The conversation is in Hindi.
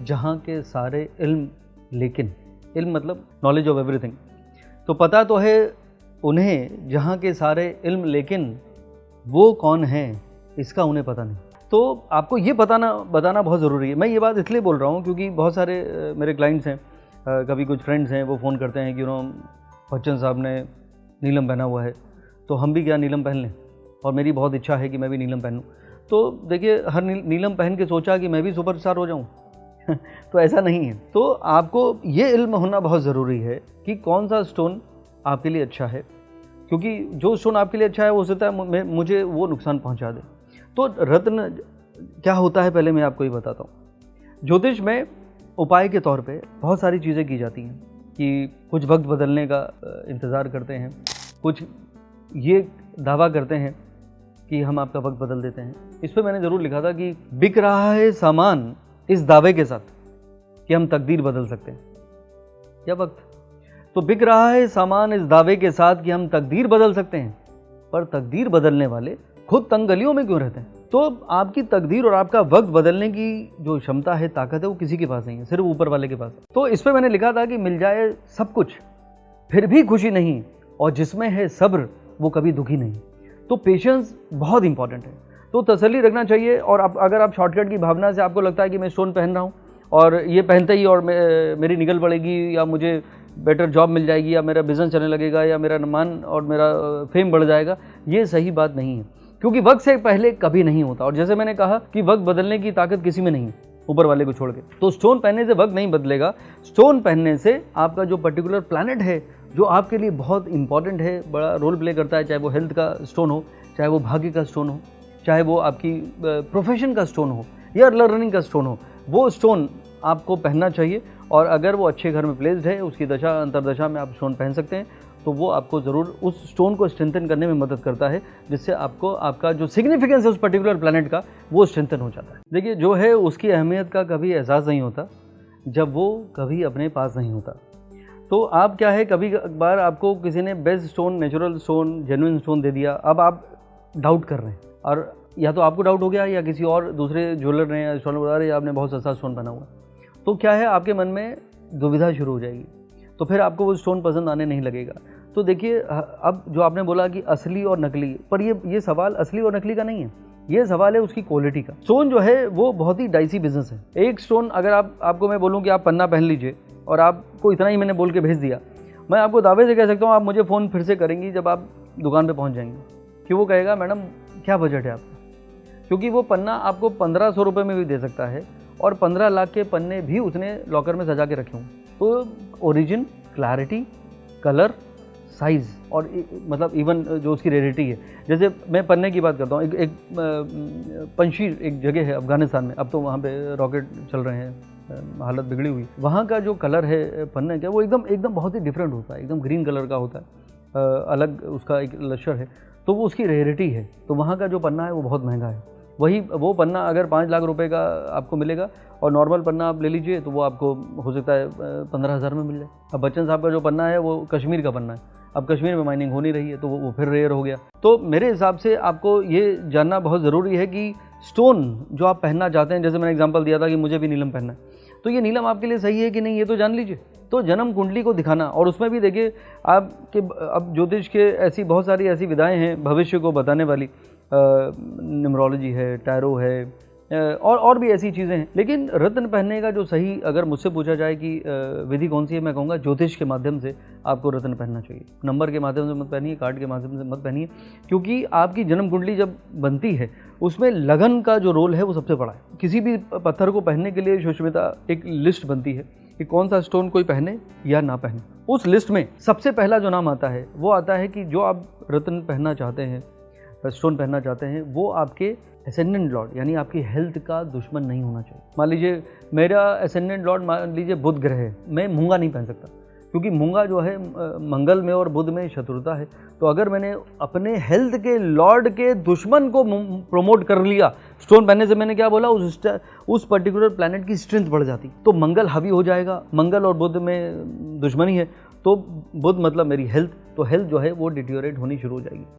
जहाँ के सारे इल्म लेकिन, इल्म मतलब नॉलेज ऑफ एवरीथिंग, तो पता तो है उन्हें जहाँ के सारे इल्म लेकिन वो कौन है इसका उन्हें पता नहीं। तो आपको ये बताना बहुत ज़रूरी है। मैं ये बात इसलिए बोल रहा हूँ क्योंकि बहुत सारे मेरे क्लाइंट्स हैं, कभी कुछ फ्रेंड्स हैं, वो फ़ोन करते हैं कि बच्चन साहब ने नीलम पहना हुआ है तो हम भी क्या नीलम पहन लें, और मेरी बहुत इच्छा है कि मैं भी नीलम पहनूं। तो देखिए, हर नीलम पहन के सोचा कि मैं भी सुपरस्टार हो जाऊं तो ऐसा नहीं है। तो आपको ये इल्म होना बहुत ज़रूरी है कि कौन सा स्टोन आपके लिए अच्छा है, क्योंकि जो स्टोन आपके लिए अच्छा है हो सकता है मुझे वो नुकसान पहुंचा दे। तो रत्न क्या होता है पहले मैं आपको ये बताता हूँ। ज्योतिष में उपाय के तौर पे बहुत सारी चीज़ें की जाती हैं कि कुछ वक्त बदलने का इंतज़ार करते हैं, कुछ ये दावा करते हैं कि हम आपका वक्त बदल देते हैं। इस पर मैंने ज़रूर लिखा था कि बिक रहा है सामान इस दावे के साथ कि हम तकदीर बदल सकते हैं। क्या वक्त तो बिक रहा है सामान इस दावे के साथ कि हम तकदीर बदल सकते हैं, पर तकदीर बदलने वाले खुद तंग गलियों में क्यों रहते हैं। तो आपकी तकदीर और आपका वक्त बदलने की जो क्षमता है, ताकत है, वो किसी के पास नहीं है, सिर्फ ऊपर वाले के पास है। तो इस पर मैंने लिखा था कि मिल जाए सब कुछ फिर भी खुशी नहीं, और जिसमें है सब्र वो कभी दुखी नहीं। तो पेशेंस बहुत इंपॉर्टेंट है, तो तसल्ली रखना चाहिए। और अगर आप शॉर्टकट की भावना से आपको लगता है कि मैं स्टोन पहन रहा हूँ और ये पहनते ही और मेरी निकल पड़ेगी, या मुझे बेटर जॉब मिल जाएगी, या मेरा बिजनेस चलने लगेगा, या मेरा मान और मेरा फेम बढ़ जाएगा, ये सही बात नहीं है, क्योंकि वक्त से पहले कभी नहीं होता। और जैसे मैंने कहा कि वक्त बदलने की ताकत किसी में नहीं है ऊपर वाले को छोड़ के। तो स्टोन पहनने से वक्त नहीं बदलेगा, स्टोन पहनने से आपका जो पर्टिकुलर प्लैनेट है जो आपके लिए बहुत इंपॉर्टेंट है, बड़ा रोल प्ले करता है, चाहे वो हेल्थ का स्टोन हो, चाहे वो भाग्य का स्टोन हो, चाहे वो आपकी प्रोफेशन का स्टोन हो, या लर्निंग का स्टोन हो, वो स्टोन आपको पहनना चाहिए। और अगर वो अच्छे घर में प्लेस्ड है, उसकी दशा अंतरदशा में आप स्टोन पहन सकते हैं, तो वो आपको ज़रूर उस स्टोन को स्ट्रेंथन करने में मदद करता है, जिससे आपको आपका जो सिग्निफिकेंस है उस पर्टिकुलर प्लैनेट का, वो स्ट्रेंथन हो जाता है। देखिए, जो है उसकी अहमियत का कभी एहसास नहीं होता जब वो कभी अपने पास नहीं होता। तो आप क्या है, कभी बार आपको किसी ने best stone, natural stone, genuine stone दे दिया, अब आप डाउट कर रहे हैं, और या तो आपको डाउट हो गया या किसी और दूसरे ज्वेलर ने या स्टोन बता रहे आपने बहुत सस्ता स्टोन बना हुआ, तो क्या है, आपके मन में दुविधा शुरू हो जाएगी, तो फिर आपको वो स्टोन पसंद आने नहीं लगेगा। तो देखिए, अब जो आपने बोला कि असली और नकली, पर ये सवाल असली और नकली का नहीं है, ये सवाल है उसकी क्वालिटी का। स्टोन जो है वो बहुत ही डाइसी बिजनेस है। एक स्टोन अगर आपको मैं बोलूँ कि आप पन्ना पहन लीजिए, और आपको इतना ही मैंने बोल के भेज दिया, मैं आपको दावे से कह सकता हूँ आप मुझे फ़ोन फिर से करेंगी जब आप दुकान पे पहुँच जाएंगे, कि वो कहेगा मैडम क्या बजट है आपका, क्योंकि वो पन्ना आपको 1500 रुपये में भी दे सकता है, और 15 लाख के पन्ने भी उसने लॉकर में सजा के रखे हों। तो ओरिजिन, क्लैरिटी, कलर, साइज़, और मतलब इवन जो उसकी रेयरिटी है। जैसे मैं पन्ने की बात करता हूँ, एक पंशीर एक जगह है अफ़गानिस्तान में, अब तो वहाँ पे रॉकेट चल रहे हैं, हालत बिगड़ी हुई। वहाँ का जो कलर है पन्ने का, वो एकदम बहुत ही डिफरेंट होता है, एकदम ग्रीन कलर का होता है, अलग उसका एक लश्कर है, तो वो उसकी रेयरिटी है। तो वहाँ का जो पन्ना है वो बहुत महंगा है। वो पन्ना अगर 5 लाख रुपए का आपको मिलेगा, और नॉर्मल पन्ना आप ले लीजिए तो वो आपको हो सकता है 15,000 में मिल जाए। अब बच्चन साहब का जो पन्ना है वो कश्मीर का पन्ना है, अब कश्मीर में माइनिंग हो नहीं रही है, तो वो फिर रेयर हो गया। तो मेरे हिसाब से आपको ये जानना बहुत ज़रूरी है कि स्टोन जो आप पहनना चाहते हैं, जैसे मैंने एग्जांपल दिया था कि मुझे भी नीलम पहनना है, तो ये नीलम आपके लिए सही है कि नहीं, ये तो जान लीजिए। तो जन्म कुंडली को दिखाना, और उसमें भी देखिए आपके, अब ज्योतिष के ऐसी बहुत सारी ऐसी विधाएं हैं भविष्य को बताने वाली, न्यूमरोलॉजी है, टैरो है, और भी ऐसी चीज़ें हैं। लेकिन रत्न पहनने का जो सही, अगर मुझसे पूछा जाए कि विधि कौन सी है, मैं कहूँगा ज्योतिष के माध्यम से आपको रत्न पहनना चाहिए। नंबर के माध्यम से मत पहनिए, कार्ड के माध्यम से मत पहनिए, क्योंकि आपकी जन्म कुंडली जब बनती है उसमें लगन का जो रोल है वो सबसे बड़ा है। किसी भी पत्थर को पहनने के लिए सुष्मिता एक लिस्ट बनती है कि कौन सा स्टोन कोई पहने या ना पहने। उस लिस्ट में सबसे पहला जो नाम आता है वो आता है कि जो आप रत्न पहनना चाहते हैं, स्टोन पहनना चाहते हैं, वो आपके एसेंडेंट लॉर्ड यानी आपकी हेल्थ का दुश्मन नहीं होना चाहिए। मान लीजिए मेरा एसेंडेंट लॉर्ड मान लीजिए बुध ग्रह है, मैं मूंगा नहीं पहन सकता, क्योंकि मूंगा जो है मंगल में और बुध में शत्रुता है। तो अगर मैंने अपने हेल्थ के लॉर्ड के दुश्मन को प्रमोट कर लिया स्टोन पहनने से, मैंने क्या बोला, उस पर्टिकुलर प्लैनेट की स्ट्रेंथ बढ़ जाती, तो मंगल हावी हो जाएगा। मंगल और बुध में दुश्मनी है, तो बुध मतलब मेरी हेल्थ, तो हेल्थ जो है वो डिटीरियोरेट होनी शुरू हो जाएगी।